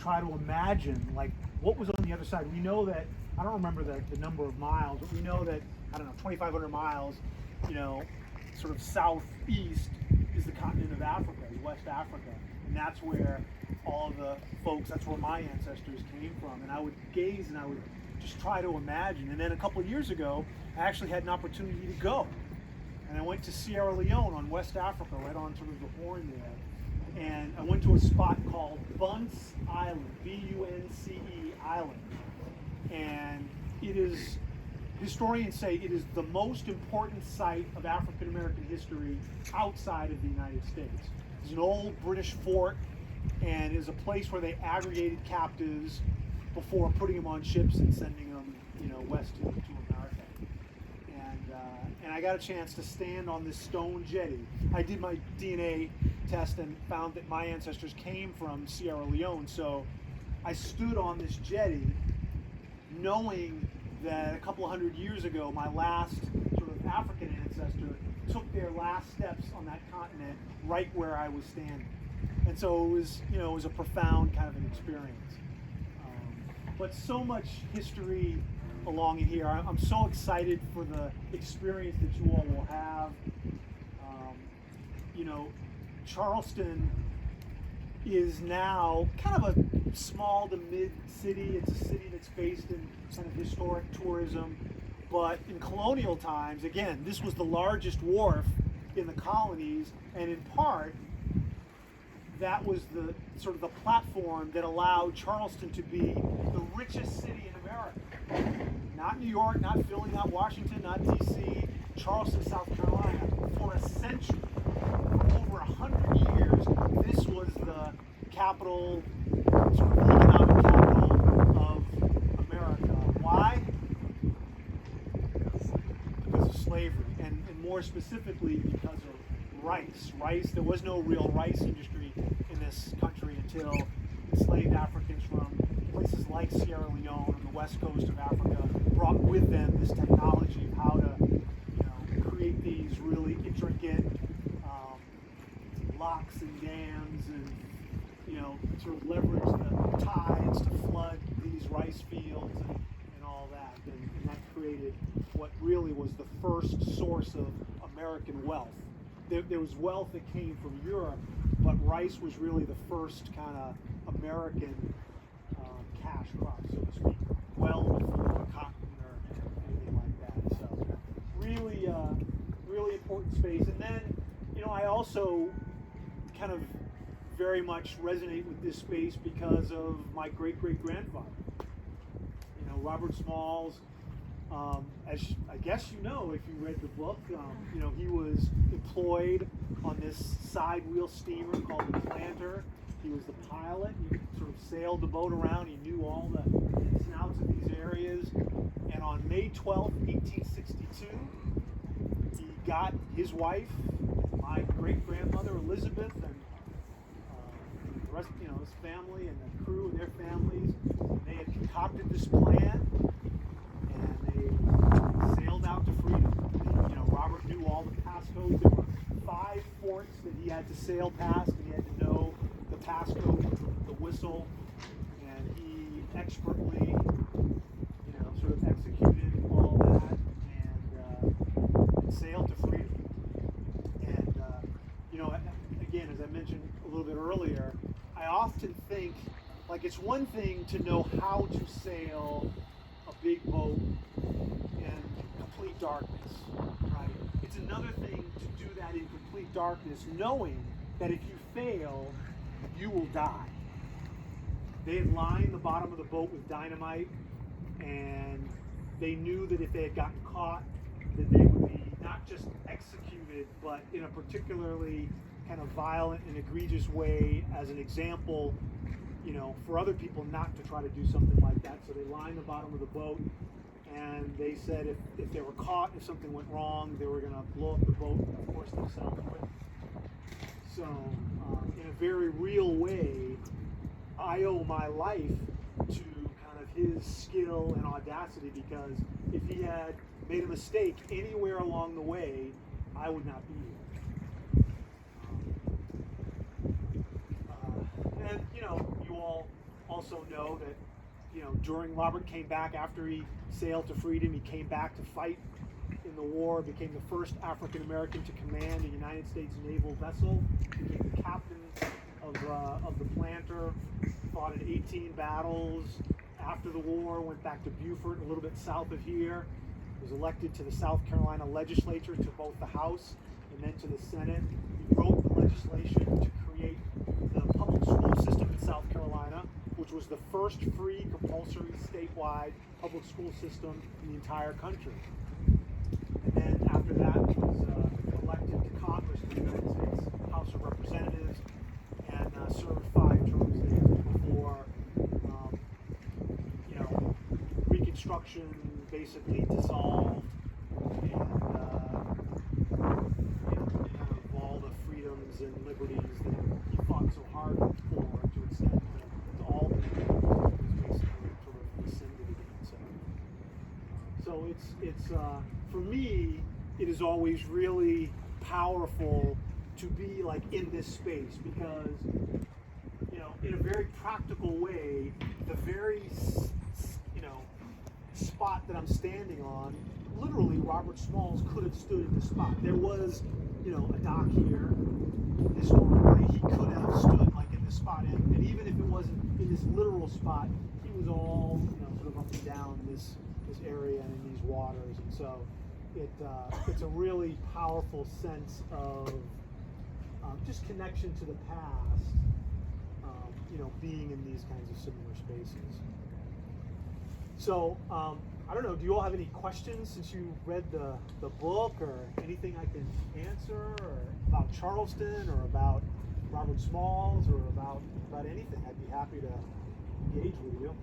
try to imagine like what was on the other side. We know that, I don't remember the number of miles, but we know that, I don't know, 2,500 miles, sort of southeast is the continent of Africa, West Africa. And that's where all of the folks, that's where my ancestors came from. And I would gaze and I would just try to imagine. And then a couple of years ago, I actually had an opportunity to go. And I went to Sierra Leone on West Africa, right on sort of the Horn there. And I went to a spot called Bunce Island, B-U-N-C-E Island. And it is, historians say it is the most important site of African American history outside of the United States. It's an old British fort and is a place where they aggregated captives before putting them on ships and sending them, west to America. And I got a chance to stand on this stone jetty. I did my DNA test and found that my ancestors came from Sierra Leone, so I stood on this jetty knowing that a couple of hundred years ago, my last sort of African ancestor took their last steps on that continent right where I was standing. And so it was a profound kind of an experience. But so much history along in here. I'm so excited for the experience that you all will have. Charleston is now kind of a small to mid city. It's a city that's based in kind of historic tourism. But in colonial times, again, this was the largest wharf in the colonies, and in part, that was the sort of the platform that allowed Charleston to be the richest city in America. Not New York, not Philly, not Washington, not DC, Charleston, South Carolina. For a century, for over 100 years, this was the capital, sort of economic capital of America. Why? Because of slavery, and more specifically because of rice. There was no real rice industry in this country until enslaved Africans from places like Sierra Leone on the west coast of Africa brought with them this technology of how to create these really intricate locks and dams and sort of leverage the tides to flood these rice fields and all that. And that created what really was the first source of American wealth. There was wealth that came from Europe, but rice was really the first kind of American cash crop, so to speak, well before cotton or anything like that. So really, really important space. And then, I also kind of very much resonate with this space because of my great-great-grandfather. Robert Smalls, as I guess if you read the book, he was employed on this side wheel steamer called the Planter. He was the pilot. He sort of sailed the boat around. He knew all the ins and outs of these areas. And on May 12th, 1862, he got his wife, my great-grandmother Elizabeth, and the rest, his family and the crew and their families. They had concocted this plan, and they sailed out to freedom. Robert knew all the passcodes. There were 5 forts that he had to sail past, and he had to know the passcode, the whistle, and he expertly, sort of executed all that and sailed to freedom. And again, as I mentioned a little bit earlier, I often think it's one thing to know how to sail a big boat in complete darkness, right? It's another thing to do that in complete darkness, knowing that if you fail, you will die. They had lined the bottom of the boat with dynamite, and they knew that if they had gotten caught, that they would be not just executed, but in a particularly kind of violent and egregious way as an example, for other people not to try to do something like that. So they lined the bottom of the boat, and they said if they were caught, if something went wrong, they were going to blow up the boat and, of course, themselves with it. So, in a very real way, I owe my life to kind of his skill and audacity, because if he had made a mistake anywhere along the way, I would not be here. And you all also know that, you know, during Robert came back after he sailed to freedom, he came back to fight in the war, became the first African American to command a United States naval vessel, became the captain of the Planter, fought in 18 battles. After the war, went back to Beaufort, a little bit south of here, was elected to the South Carolina legislature, to both the House and then to the Senate. He wrote the legislation to create the public school system in South Carolina, which was the first free, compulsory, statewide public school system in the entire country. And then after that, he was elected to Congress in the United States House of Representatives, and served 5 terms there before, you know, Reconstruction basically dissolved, and you know, kind of all the freedoms and liberties that he fought so hard for to extend to all the people was basically sort of rescinded again. So it's for me, it is always really powerful to be like in this space, because, you know, in a very practical way, the very, you know, spot that I'm standing on, literally Robert Smalls could have stood in the spot. There was, you know, a dock here. Historically, he could have stood like in this spot, and even if it wasn't in this literal spot, he was all, you know, sort of up and down this area and in these waters, and so it's a really powerful sense of just connection to the past, you know, being in these kinds of similar spaces. So, I don't know, do you all have any questions since you read the book, or anything I can answer, or about Charleston, or about Robert Smalls, or about anything? I'd be happy to engage with you.